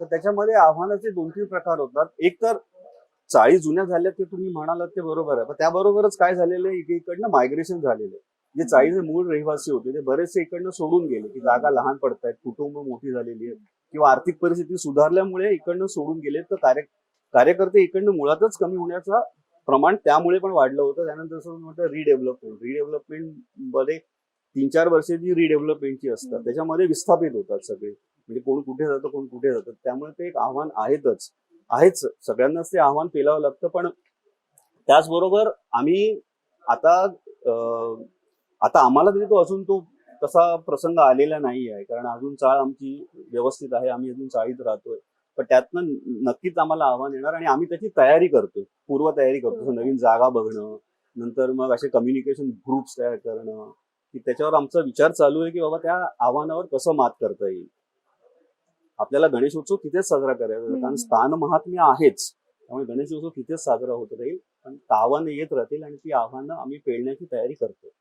तर त्याच्यामध्ये आव्हानाचे 2-3 प्रकार होतात. एक तर चाळी जुन्या झाल्या ते तुम्ही म्हणालात ते बरोबर आहे. पण त्याबरोबरच काय झालेलं आहे, इकडनं मायग्रेशन झालेलं आहे. जे चाळीचे मूळ रहिवासी होते ते बरेचसे इकडनं सोडून गेले, की जागा लहान पडतायत, कुटुंब मोठी झालेली आहेत किंवा आर्थिक परिस्थिती सुधारल्यामुळे इकडनं सोडून गेले. तर कार्यकर्ते इकडनं मुळातच कमी होण्याचा प्रमाण त्यामुळे पण वाढलं होतं. त्यानंतर असं म्हणतं रिडेव्हलपमेंट मध्ये 3-4 वर्षे जी रिडेव्हलपमेंटची असतात त्याच्यामध्ये विस्थापित होतात सगळे. म्हणजे कोण कुठे जातं कोण कुठे जातं. त्यामुळे ते एक आव्हान आहेच सगळ्यांनाच ते आव्हान पेलावं लागतं. पण त्याचबरोबर आम्ही आता आता आम्हाला तरी अजून तो तसा प्रसंग आलेला नाही आहे, कारण अजून चाळ आमची व्यवस्थित आहे, आम्ही अजून चाळीत राहतोय. पण त्यातनं नक्कीच आम्हाला आव्हान येणार आणि आम्ही त्याची तयारी करतोय, पूर्वतयारी करतो. नवीन जागा बघणं, नंतर मग असे कम्युनिकेशन ग्रुप्स तयार करणं, की त्याच्यावर आमचा विचार चालू आहे की बाबा त्या आव्हानावर कसं मात करता येईल. आपल्याला गणेशोत्सव तिथेच साजरा करायचा, कारण स्थान महात्म्य आहेच. त्यामुळे गणेशोत्सव तिथेच साजरा होत राहील. पण आव्हानं येत राहतील आणि ती आव्हानं आम्ही पेलण्याची तयारी करतो.